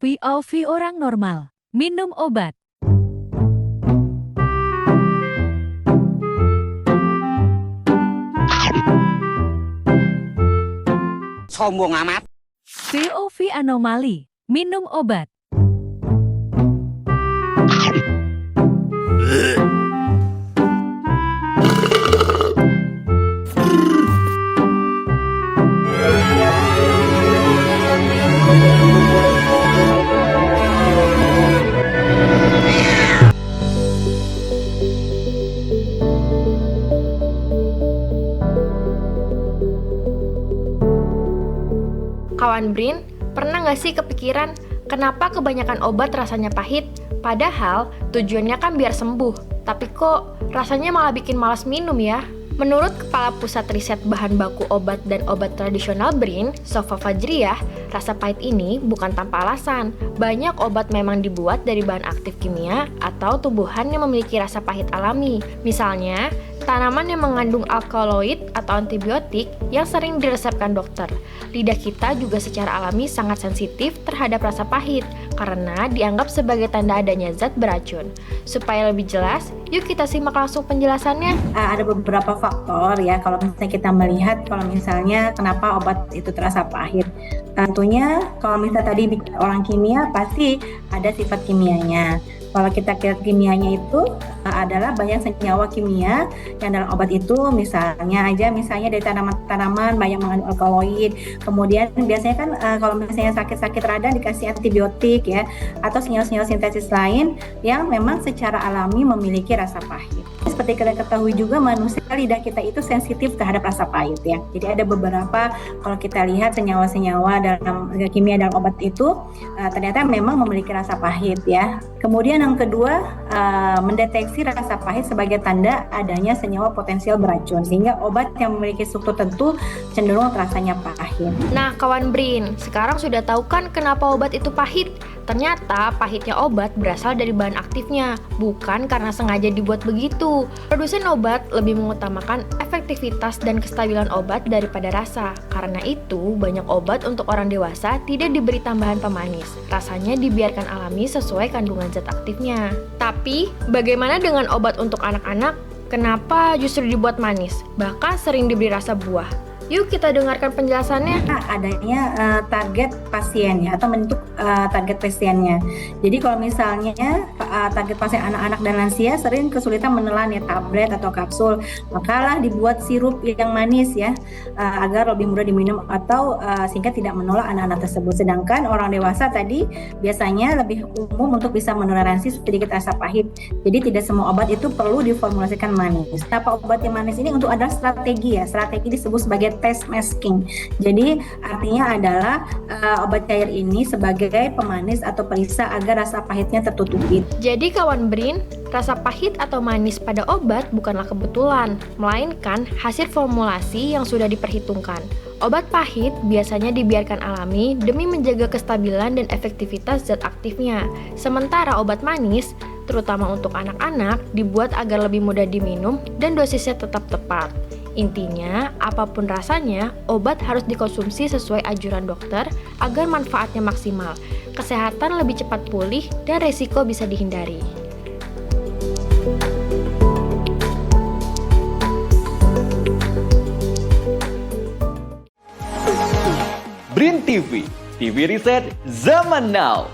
POV orang normal, minum obat. Sombong amat. POV anomali, minum obat. Kawan Brin, pernah nggak sih kepikiran kenapa kebanyakan obat rasanya pahit? Padahal tujuannya kan biar sembuh, tapi kok rasanya malah bikin malas minum ya? Menurut Kepala Pusat Riset Bahan Baku Obat dan Obat Tradisional BRIN, Sofa Fajriyah, rasa pahit ini bukan tanpa alasan. Banyak obat memang dibuat dari bahan aktif kimia atau tumbuhan yang memiliki rasa pahit alami. Misalnya, tanaman yang mengandung alkaloid atau antibiotik yang sering diresepkan dokter. Lidah kita juga secara alami sangat sensitif terhadap rasa pahit karena dianggap sebagai tanda adanya zat beracun. Supaya lebih jelas, yuk kita simak langsung penjelasannya. Ada beberapa faktor ya kalau misalnya kita melihat kalau misalnya kenapa obat itu terasa pahit. Tentunya kalau misalnya tadi orang kimia pasti ada sifat kimianya. Kalau kita lihat kimianya itu adalah banyak senyawa kimia yang dalam obat itu misalnya dari tanaman-tanaman banyak mengandung alkaloid. Kemudian biasanya kan kalau misalnya sakit-sakit radang dikasih antibiotik ya atau senyawa-senyawa sintetis lain yang memang secara alami memiliki rasa pahit. Seperti kita ketahui juga manusia lidah kita itu sensitif terhadap rasa pahit ya. Jadi ada beberapa kalau kita lihat senyawa-senyawa dalam kimia dalam obat itu ternyata memang memiliki rasa pahit ya. Kemudian yang kedua, mendeteksi rasa pahit sebagai tanda adanya senyawa potensial beracun, sehingga obat yang memiliki struktur tertentu cenderung rasanya pahit. Nah, kawan Brin, sekarang sudah tahu kan kenapa obat itu pahit? Ternyata pahitnya obat berasal dari bahan aktifnya, bukan karena sengaja dibuat begitu. Produsen obat lebih mengutamakan efektivitas dan kestabilan obat daripada rasa. Karena itu, banyak obat untuk orang dewasa tidak diberi tambahan pemanis. Rasanya dibiarkan alami sesuai kandungan zat aktifnya. Tapi, bagaimana dengan obat untuk anak-anak? Kenapa justru dibuat manis? Bahkan sering diberi rasa buah. Yuk kita dengarkan penjelasannya. Adanya target pasien ya atau bentuk target pasiennya. Jadi kalau misalnya target pasien anak-anak dan lansia sering kesulitan menelan ya tablet atau kapsul, makalah dibuat sirup yang manis ya agar lebih mudah diminum atau sehingga tidak menolak anak-anak tersebut. Sedangkan orang dewasa tadi biasanya lebih umum untuk bisa menoleransi sedikit rasa pahit. Jadi tidak semua obat itu perlu diformulasikan manis. Kenapa obat yang manis ini untuk adalah strategi ya. Strategi disebut sebagai taste masking. Jadi artinya adalah obat cair ini sebagai pemanis atau perisa agar rasa pahitnya tertutupi. Jadi kawan Brin, rasa pahit atau manis pada obat bukanlah kebetulan, melainkan hasil formulasi yang sudah diperhitungkan. Obat pahit biasanya dibiarkan alami demi menjaga kestabilan dan efektivitas zat aktifnya. Sementara obat manis, terutama untuk anak-anak, dibuat agar lebih mudah diminum dan dosisnya tetap tepat. Intinya, apapun rasanya, obat harus dikonsumsi sesuai anjuran dokter agar manfaatnya maksimal, kesehatan lebih cepat pulih, dan resiko bisa dihindari. BRIN TV, TV riset zaman now.